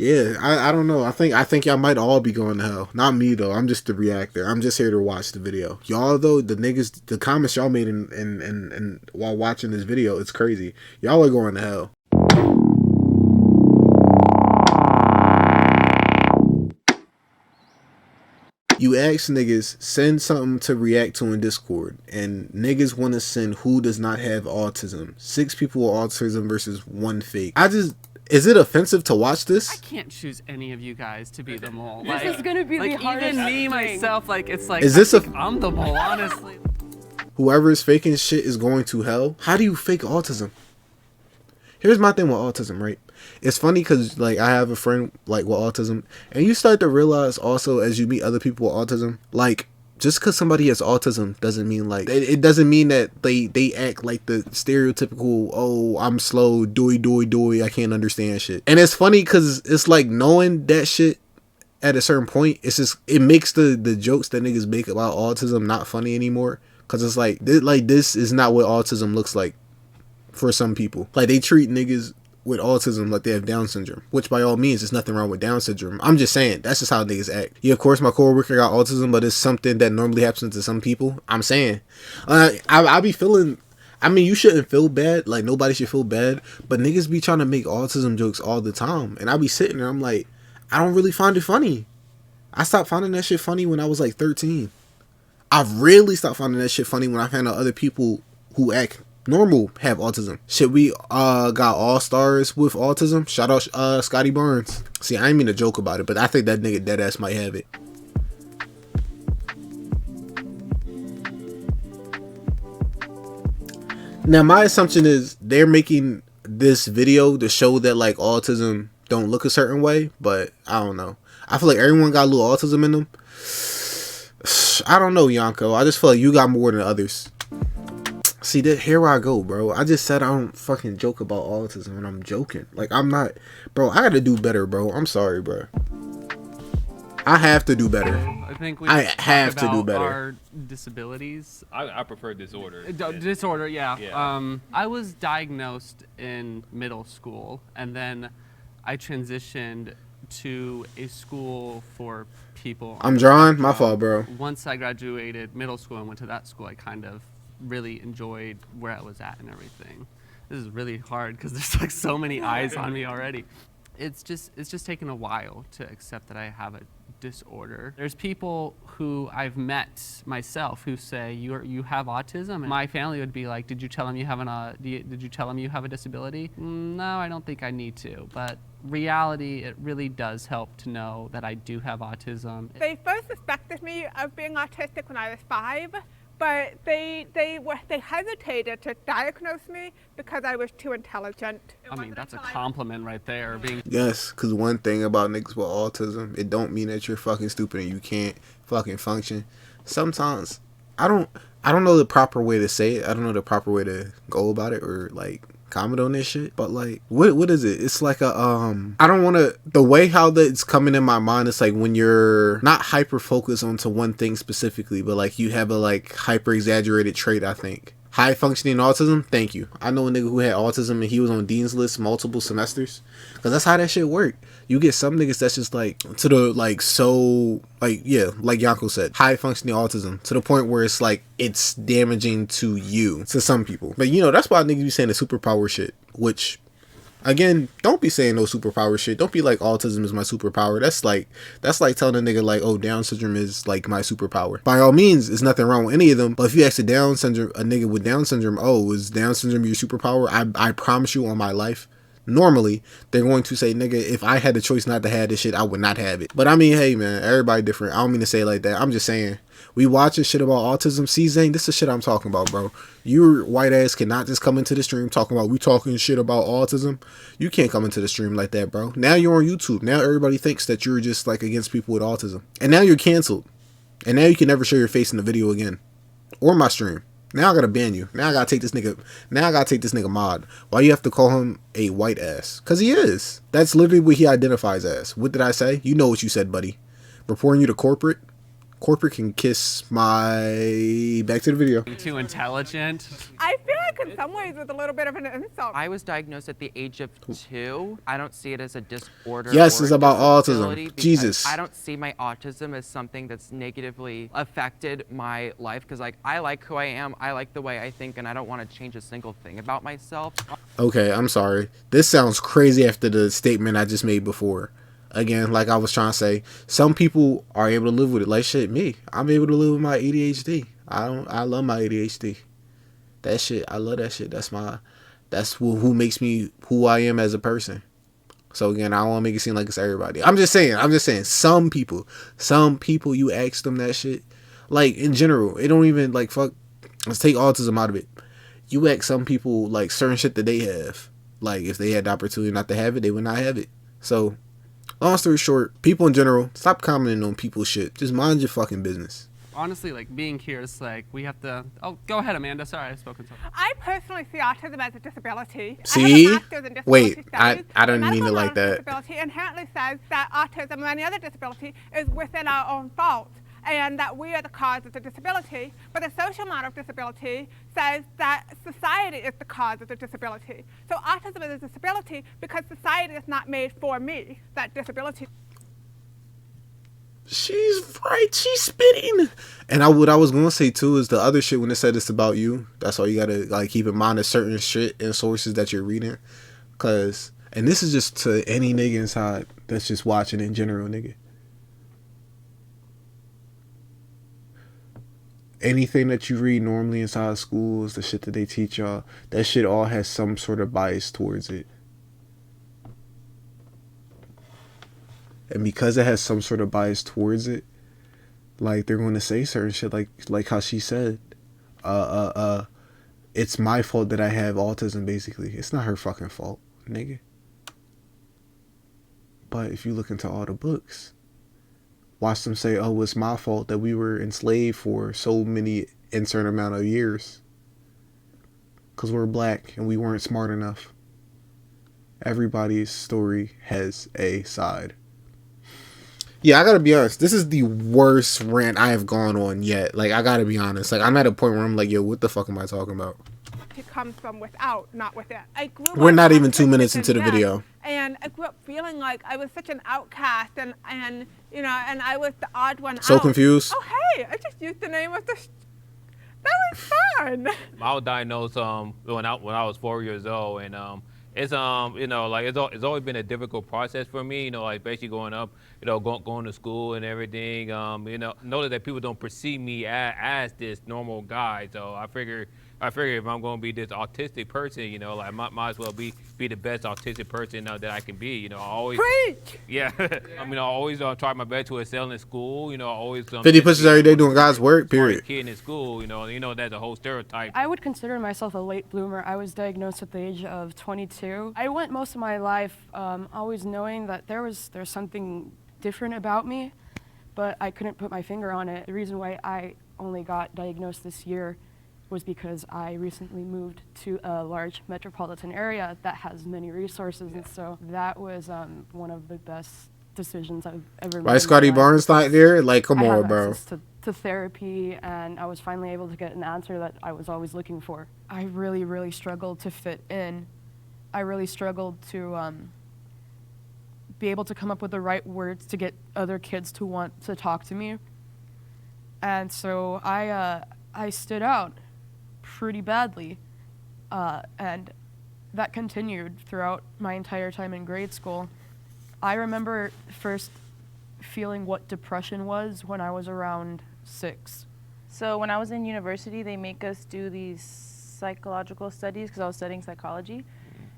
Yeah, I don't know. I think y'all might all be going to hell. Not me though. I'm just the reactor. I'm just here to watch the video. Y'all though, the niggas, the comments y'all made in while watching this video, it's crazy. Y'all are going to hell. You ask niggas, send something to react to in Discord, and niggas want to send who does not have autism. 6 people with autism versus 1 fake. Is it offensive to watch this? I can't choose any of you guys to be the mole. This is gonna be the hardest even me thing. myself, like it's like Is this I'm the mole, honestly. Whoever is faking shit is going to hell? How do you fake autism? Here's my thing with autism, right? It's funny because, like, I have a friend, like, with autism, and you start to realize also as you meet other people with autism, like, just because somebody has autism doesn't mean, like, it doesn't mean that they act like the stereotypical, oh, I'm slow, doy, I can't understand shit. And it's funny because it's like knowing that shit at a certain point, it's just, it makes the jokes that niggas make about autism not funny anymore. Because it's like this is not what autism looks like for some people. Like, they treat niggas with autism like they have Down syndrome, which by all means there's nothing wrong with Down syndrome. I'm just saying that's just how niggas act. Yeah, of course my coworker got autism, but it's something that normally happens to some people. I'm saying I be feeling, I mean, you shouldn't feel bad, like nobody should feel bad, but niggas be trying to make autism jokes all the time, and I be sitting there, I'm like, I don't really find it funny. I stopped finding that shit funny when I was like 13. I've really stopped finding that shit funny when I found out other people who act normal have autism. Shit, we got all stars with autism. Shout out Scotty Barnes. See, I ain't mean to joke about it, but I think that nigga deadass might have it. Now my assumption is they're making this video to show that, like, autism don't look a certain way, but I don't know. I feel like everyone got a little autism in them. I don't know, Yanko. I just feel like you got more than others. See, here I go, bro. I just said I don't fucking joke about autism, and I'm joking. Like, I'm not, bro. I gotta do better, bro. I'm sorry, bro. I have to do better. I think we have to do better. Our disabilities. I prefer disorder. Disorder, yeah. Yeah. I was diagnosed in middle school, and then I transitioned to a school for people. I'm drawing. My fault, bro. Once I graduated middle school and went to that school, I kind of really enjoyed where I was at and everything. This is really hard because there's like so many eyes on me already. It's just taken a while to accept that I have a disorder. There's people who I've met myself who say you have autism, and my family would be like, did you tell him you have did you tell him you have a disability? No, I don't think I need to. But reality, it really does help to know that I do have autism. They first suspected me of being autistic when I was 5, but they hesitated to diagnose me because I was too intelligent. I mean, that's a compliment right there. Yes, because one thing about niggas with autism, it don't mean that you're fucking stupid and you can't fucking function. Sometimes I don't know the proper way to say it. I don't know the proper way to go about it or like comment on this shit, but like what is it? It's like a I don't want to, the way how that's coming in my mind, it's like when you're not hyper focused onto one thing specifically, but like you have a like hyper exaggerated trait. I think high functioning autism. Thank you. I know a nigga who had autism and he was on Dean's List multiple semesters, because that's how that shit worked. You get some niggas that's just like to the like, so like, yeah, like Yanko said, high functioning autism to the point where it's like it's damaging to you, to some people. But you know, that's why niggas be saying the superpower shit, which again, don't be saying no superpower shit. Don't be like autism is my superpower. That's like telling a nigga like, oh, Down syndrome is like my superpower. By all means, there's nothing wrong with any of them. But if you ask a nigga with Down syndrome, oh, is Down syndrome your superpower? I promise you on my life, normally they're going to say, nigga, if I had the choice not to have this shit, I would not have it. But I mean, hey man, everybody different. I don't mean to say it like that. I'm just saying, we watching shit about autism. See, Zane, this is shit I'm talking about, bro. Your white ass cannot just come into the stream talking about we talking shit about autism. You can't come into the stream like that, bro. Now you're on YouTube. Now everybody thinks that you're just like against people with autism. And now you're canceled. And now you can never show your face in the video again. Or my stream. Now I gotta ban you. Now I gotta take this nigga mod. Why you have to call him a white ass? Cause he is. That's literally what he identifies as. What did I say? You know what you said, buddy. Reporting you to corporate. Corporate can kiss my... Back to the video. Too intelligent. I feel like in some ways it's a little bit of an insult. I was diagnosed at the age of 2. I don't see it as a disorder. Yes, or it's a about disability autism. because Jesus. I don't see my autism as something that's negatively affected my life because, like, I like who I am, I like the way I think, and I don't want to change a single thing about myself. Okay, I'm sorry. This sounds crazy after the statement I just made before. Again, like I was trying to say, some people are able to live with it. Like shit, me. I'm able to live with my ADHD. I love my ADHD. That shit, I love that shit. That's who makes me who I am as a person. So again, I don't want to make it seem like it's everybody. I'm just saying, some people, you ask them that shit. Like in general, it don't even like fuck. Let's take autism out of it. You ask some people like certain shit that they have. Like if they had the opportunity not to have it, they would not have it. So, long story short, people in general, stop commenting on people's shit. Just mind your fucking business. Honestly, like being here is like we have to. Oh, go ahead, Amanda. Sorry, I've spoken so much. I personally see autism as a disability. See? I have a master's in disability Wait, studies. I didn't The mean it medical like model of that. Disability inherently says that autism or any other disability is within our own fault, and that we are the cause of the disability. But the social model of disability says that society is the cause of the disability. So autism is a disability because society is not made for me, that disability. She's right. She's spitting. And what I was gonna say too is the other shit when it said it's about you. That's all you gotta like keep in mind. Is certain shit and sources that you're reading, cause and this is just to any nigga inside that's just watching in general, nigga. Anything that you read normally inside of schools, the shit that they teach y'all, that shit all has some sort of bias towards it. And because it has some sort of bias towards it, like they're going to say certain shit like how she said, it's my fault that I have autism basically. It's not her fucking fault, nigga. But if you look into all the books, watch them say, oh, it's my fault that we were enslaved for so many insert amount of years. Because we're black and we weren't smart enough. Everybody's story has a side. Yeah, I gotta be honest. This is the worst rant I have gone on yet. Like, I gotta be honest. Like, I'm at a point where I'm like, yo, what the fuck am I talking about? It comes from without, not within. We're not even 2 minutes into the video. And I grew up feeling like I was such an outcast and you know, and I was the odd one out. So confused. Oh, hey, I just used the name of the... That was fun. I was diagnosed when I was 4 years old, and it's you know, like it's always been a difficult process for me, you know, like basically growing up, you know, going to school and everything, you know that people don't perceive me as this normal guy. So I figure if I'm going to be this autistic person, you know, like might as well be the best autistic person that I can be. You know, I always Preach. Yeah, I mean, I always try my best to excel in school. You know, I always 50 pushes every day doing God's work. Period. Kid in school, you know that's a whole stereotype. I would consider myself a late bloomer. I was diagnosed at the age of 22. I went most of my life always knowing that there's something different about me, but I couldn't put my finger on it. The reason why I only got diagnosed this year was because I recently moved to a large metropolitan area that has many resources, and so that was one of the best decisions I've ever made. Why Scotty Barnes not there? Like, come I on, have bro. access to therapy, and I was finally able to get an answer that I was always looking for. I really, really struggled to fit in. I really struggled to be able to come up with the right words to get other kids to want to talk to me. And so I stood out pretty badly, and that continued throughout my entire time in grade school. I remember first feeling what depression was when I was around 6. So when I was in university, they make us do these psychological studies because I was studying psychology,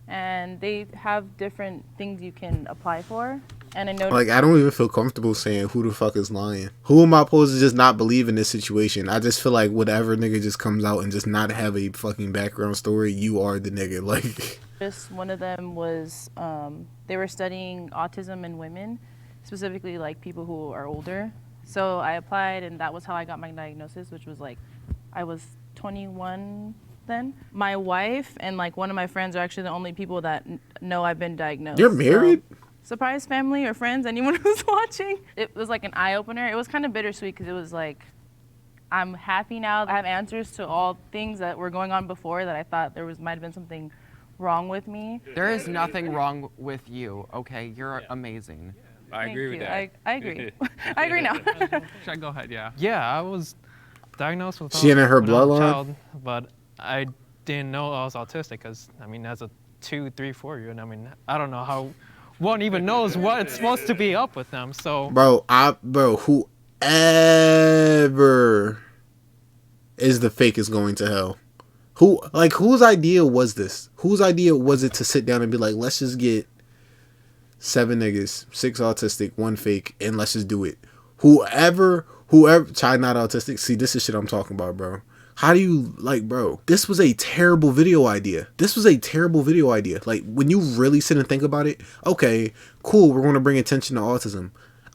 and they have different things you can apply for. And I noticed, like, I don't even feel comfortable saying who the fuck is lying. Who am I supposed to just not believe in this situation? I just feel like whatever nigga just comes out and just not have a fucking background story, you are the nigga. Like, just one of them was they were studying autism in women, specifically like people who are older. So I applied, and that was how I got my diagnosis, which was like I was 21 then. My wife and like one of my friends are actually the only people that know I've been diagnosed. you're married? surprise family or friends, anyone who's watching. It was like an eye opener. It was kind of bittersweet because it was like, I'm happy now. I have answers to all things that were going on before that I thought might have been something wrong with me. There is nothing wrong with you, okay? You're amazing. I Thank agree with you. that. I agree. I agree now. Should I go ahead? Yeah. Yeah, I was diagnosed with She in her when I was a bloodline? child, but I didn't know I was autistic because, I mean, as a 2, 3, 4-year-old, I mean, I don't know how one even knows what's supposed to be up with them. So, Bro, whoever is the fake is going to hell. Whose idea was this? Whose idea was it to sit down and be like, let's just get 7 niggas, 6 autistic, 1 fake, and let's just do it. Whoever, child not autistic. See, this is shit I'm talking about, bro. How do you, bro, this was a terrible video idea. Like, when you really sit and think about it, okay, cool, we're going to bring attention to autism.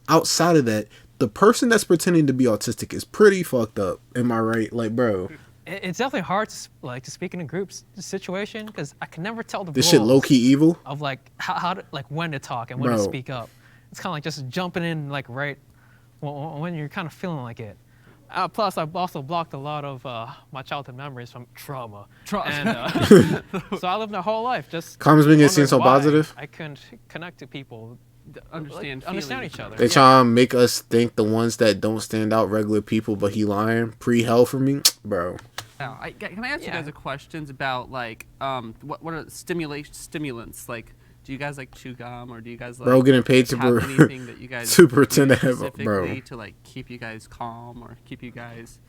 Outside of that, the person that's pretending to be autistic is pretty fucked up. Am I right? Like, bro, it's definitely hard to speak in a group situation because I can never tell the this shit rules low-key evil. of how to, when to talk and when to Bro. speak up. It's kind of like just jumping in right when you're kind of feeling like it. Plus, I've also blocked a lot of my childhood memories from trauma. And, so I lived my whole life just Comments being seen wondering so why positive. I couldn't connect to people, Understand understand feelings. each other. They try to make us think the ones that don't stand out regular people, but he lying. Pre-hell for me, bro. Now, can I ask you Yeah. guys a questions about what are stimulants? Like, do you guys like chew gum, or do you guys like Bro, getting paid to have anything that you guys to pretend do to have, specifically bro. to like keep you guys calm or keep you guys?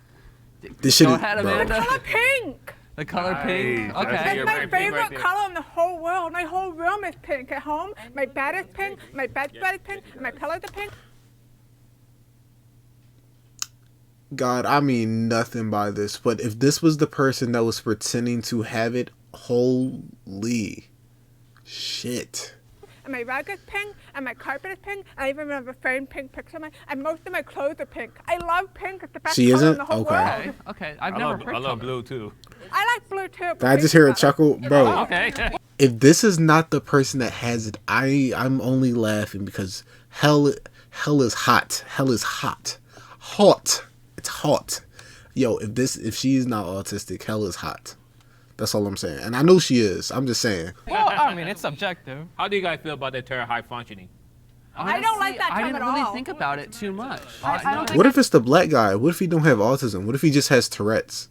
This shit Go is, ahead, bro. Amanda. Color pink. The color pink. Nice. Okay. That's It's your my pink favorite right there. color in the whole world. My whole room is pink. At home, my bed is pink, my bedspread is pink, my pillows are pink. God, I mean nothing by this, but if this was the person that was pretending to have it, holy shit. And my rug is pink, and my carpet is pink. I even have a framed pink picture of my, and most of my clothes are pink. I love pink. It's the best She color in isn't? the whole Okay. world. Okay. Okay. I've I never love, heard. I love color. blue too. I like blue too. Did I just hear a pink's better. chuckle? Bro, Okay. if this is not the person that has it, I'm only laughing because hell is hot. Hell is hot. Hot. It's hot. Yo, if she's not autistic, hell is hot. That's all I'm saying. And I know she is. I'm just saying. Well, I mean, it's subjective. How do you guys feel about that term high functioning? I don't like that I term didn't at really all. think about it too much. I don't think What if it's the black guy? What if he don't have autism? What if he just has Tourette's?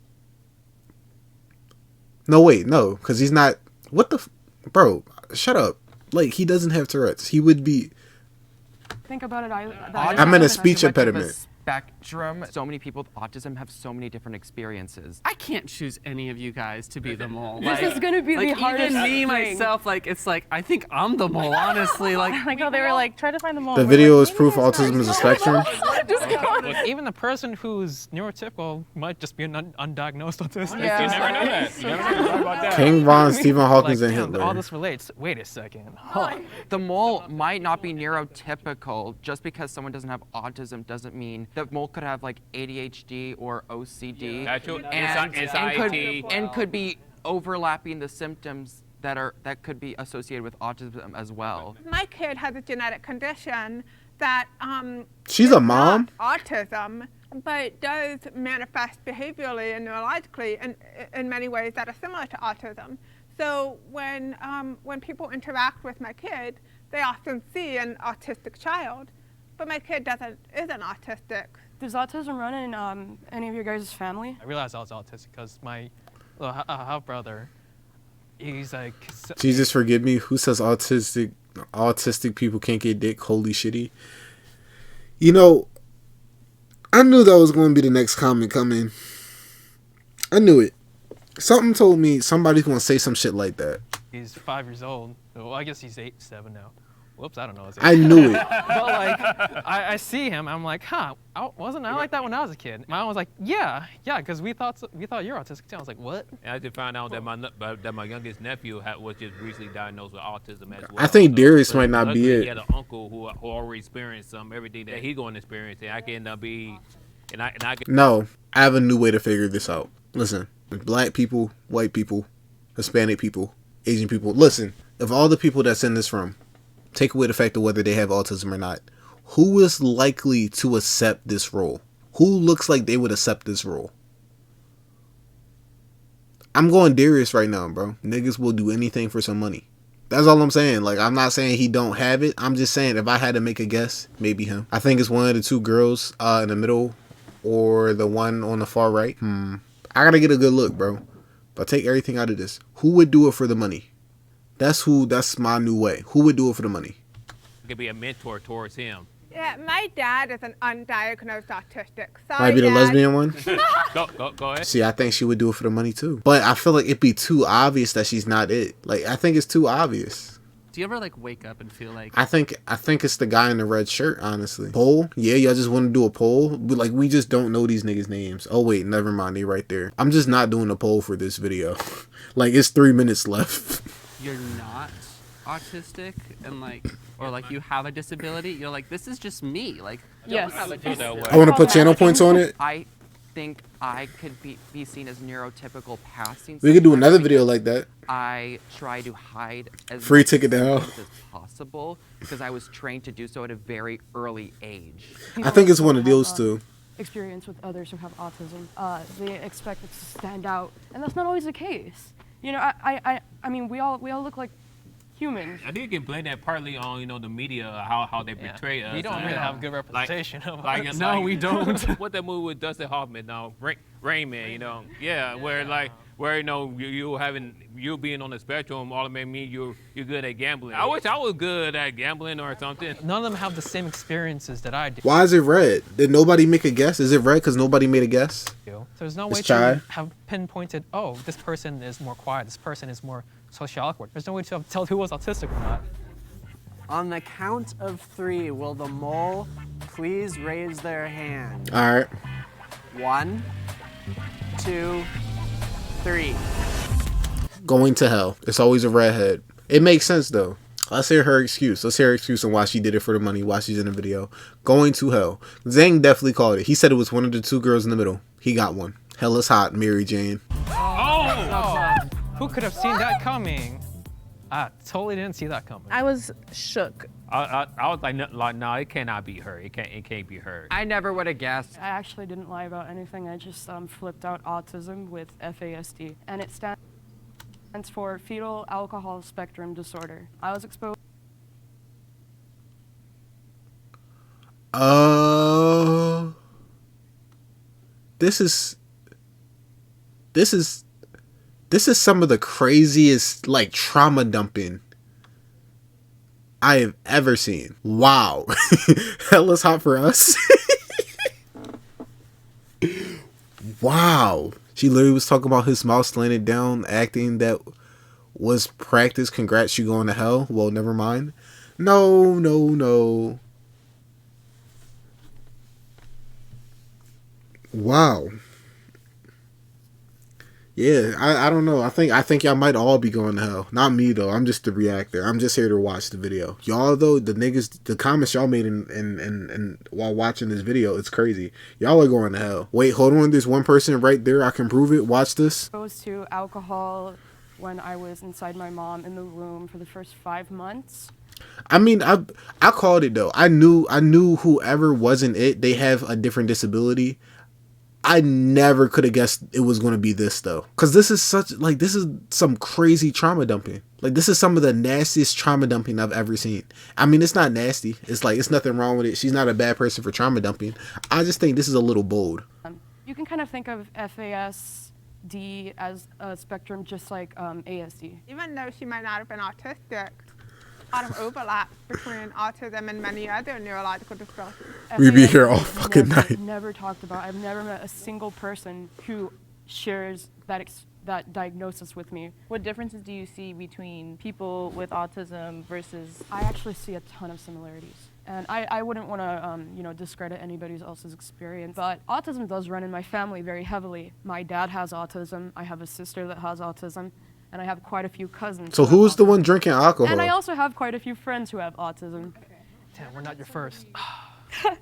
No, wait, no, because he's not. What the, bro? Shut up. Like, he doesn't have Tourette's. He would be. think about it. I'm in a speech Too much of a impediment. Spectrum. So many people with autism have so many different experiences. I can't choose any of you guys to be the mole. This is gonna be the like, hardest even me thing. myself, it's like I think I'm the mole. Honestly, like Like how they were like, try to find the mole. The We're video like, is proof maybe autism is a spectrum. Just go on. Even the person who's neurotypical might just be an undiagnosed autistic. Yeah. You never know that. You never know about that. King Von, Stephen Hawkins, Like, and damn, all Hitler. this relates. Wait a second. Huh. The mole might not be neurotypical. Just because someone doesn't have autism doesn't mean the mole could have like ADHD or OCD Actual- and anxiety. could be overlapping the symptoms that could be associated with autism as well. My kid has a genetic condition that She's a mom? not autism, but does manifest behaviorally and neurologically in many ways that are similar to autism. So when people interact with my kid, they often see an autistic child, but my kid isn't autistic. Does autism run in any of your guys' family? I realized I was autistic because my little half brother, he's like, Jesus forgive me. Who says autistic people can't get dick? Holy shitty. You know, I knew that was going to be the next comment coming. I knew it. Something told me somebody's going to say some shit like that. he's 5 years old. Well, I guess he's 7 now. Whoops, I don't know his age. I knew it. But like, I see him. I'm like, huh? Wasn't I like that when I was a kid? My mom was like, yeah, because we thought you're autistic too. I was like, what? And I just found out that my youngest nephew was just recently diagnosed with autism as well. I think Darius but might not be luckily it. He had an uncle who already experienced everything that he going to experience, and I can be, and I can. No, I have a new way to figure this out. Listen, black people, white people, Hispanic people, Asian people. Listen, of all the people that's in this room, take away the fact of whether they have autism or not, who is likely to accept this role? Who looks like they would accept this role? I'm going Darius right now, bro. Niggas will do anything for some money. That's all I'm saying. Like, I'm not saying he don't have it. I'm just saying if I had to make a guess, maybe him. I think it's one of the two girls in the middle or the one on the far right. I gotta get a good look, bro. But take everything out of this. Who would do it for the money? That's my new way. Who would do it for the money? Could be a mentor towards him. Yeah, my dad is an undiagnosed autistic. Sorry, Might be the Dad. lesbian one. Go ahead. See, I think she would do it for the money too. But I feel like it'd be too obvious that she's not it. Like, I think it's too obvious. Do you ever like wake up and feel like I think it's the guy in the red shirt, honestly. Poll? Yeah, y'all just want to do a poll? But like, we just don't know these niggas' names. Oh wait, never mind, they right there. I'm just not doing a poll for this video. Like, it's 3 minutes left. you're not autistic and like, or like you have a disability? You're like, this is just me. Like, Yes. don't have a Feel that way. I want to put channel points on it. I think I could be seen as neurotypical passing. We could do sometimes another video because like that. I try to hide as Free much ticket to hell. symptoms as possible because I was trained to do so at a very early age. I think it's one of those two. Experience with others who have autism, they expect it to stand out, and that's not always the case. You know, I mean, we all look like humans. I think you can blame that partly on, you know, the media, how they portray us. We don't really have a good representation of Like, us. No, we don't. What that movie with Dustin Hoffman, Rain Man, you know, yeah, where you know you being on the spectrum automatically mean you're good at gambling. I wish I was good at gambling or something. None of them have the same experiences that I do. Why is it red? Did nobody make a guess? Is it red because nobody made a guess? So there's no It's way Chai. to have pinpointed, oh, this person is more quiet, this person is more socially awkward. There's no way to tell who was autistic or not. On the count of 3, will the mole please raise their hand? All right. 1, 2, 3. Going to hell. It's always a redhead. It makes sense though. Let's hear her excuse. Let's hear her excuse on why she did it for the money, why she's in the video. Going to hell. Zang definitely called it. He said it was one of the two girls in the middle. He got one. Hell is hot, Mary Jane. Who could have seen that coming? I totally didn't see that coming. I was shook. I was like, no, it cannot be her. It can't be her. I never would have guessed. I actually didn't lie about anything. I just flipped out autism with FASD, and it stands for fetal alcohol spectrum disorder. I was exposed. This is some of the craziest like trauma dumping I have ever seen. Wow. Hell is hot for us. Wow. She literally was talking about his mouth slanted down, acting that was practice. Congrats, you going to hell. Well, never mind. No. Wow. Yeah, I don't know. I think y'all might all be going to hell. Not me though. I'm just the reactor. I'm just here to watch the video. Y'all though, the niggas, the comments y'all made in while watching this video, it's crazy. Y'all are going to hell. Wait, hold on. There's one person right there. I can prove it. Watch this. Exposed to alcohol when I was inside my mom in the room for the first 5 months. I mean, I called it though. I knew whoever wasn't it, they have a different disability. I never could have guessed it was going to be this though. Cause this is some crazy trauma dumping. Like this is some of the nastiest trauma dumping I've ever seen. I mean, it's not nasty. It's like, it's nothing wrong with it. She's not a bad person for trauma dumping. I just think this is a little bold. You can kind of think of FASD as a spectrum just like ASD. Even though she might not have been autistic, a lot of overlap between autism and many other neurological disabilities. We be here all FASD is fucking night. Never talked about. I've never met a single person who shares that diagnosis with me. What differences do you see between people with autism versus? I actually see a ton of similarities. And I wouldn't want to, discredit anybody else's experience, but autism does run in my family very heavily. My dad has autism. I have a sister that has autism, and I have quite a few cousins. So who have who's the autism. one drinking alcohol? And I also have quite a few friends who have autism. Damn, we're not your first. The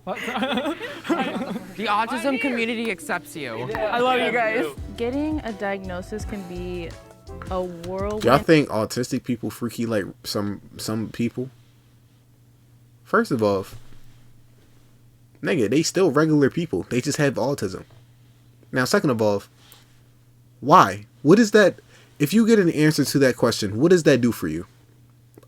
autism community accepts you. I love you guys. Getting a diagnosis can be a whirlwind. Do y'all think autistic people freaky like some people? First of all, nigga, they still regular people. They just have autism. Now, second of all, why? What is that? If you get an answer to that question, what does that do for you?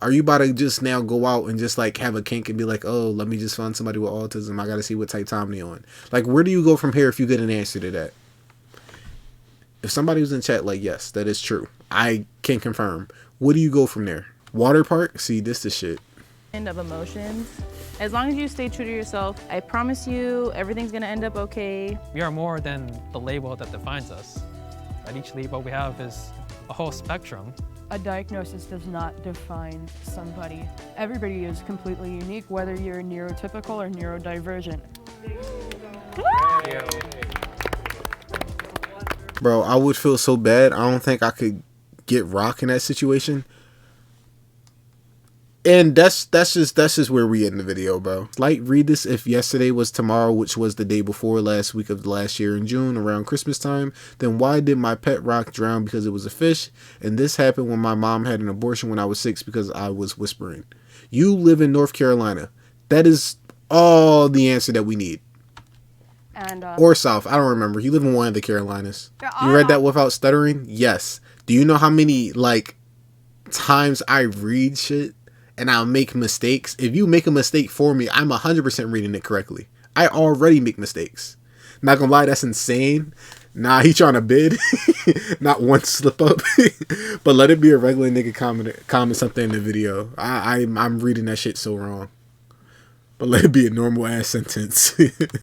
Are you about to just now go out and just like have a kink and be like, oh, let me just find somebody with autism. I got to see what type time they on. Like, where do you go from here if you get an answer to that? If somebody was in chat like, yes, that is true, I can confirm. Where do you go from there? Water park? See, this is shit. End of emotions. As long as you stay true to yourself, I promise you everything's gonna end up okay. We are more than the label that defines us. At each label we have is a whole spectrum. A diagnosis does not define somebody. Everybody is completely unique, whether you're neurotypical or neurodivergent. Bro, I would feel so bad. I don't think I could get Rock in that situation. And that's just where we end the video, bro. Like, read this. If yesterday was tomorrow, which was the day before last week of last year in June, around Christmas time, then why did my pet Rock drown because it was a fish? And this happened when my mom had an abortion when I was 6 because I was whispering. You live in North Carolina. That is all the answer that we need. And Or South. I don't remember. You live in one of the Carolinas. You read that without stuttering? Yes. Do you know how many, like, times I read shit and I'll make mistakes? If you make a mistake for me, I'm 100% reading it correctly. I already make mistakes. Not gonna lie, that's insane. Nah, he trying to bid. Not one slip up. But let it be a regular nigga comment something in the video. I'm reading that shit so wrong. But let it be a normal ass sentence.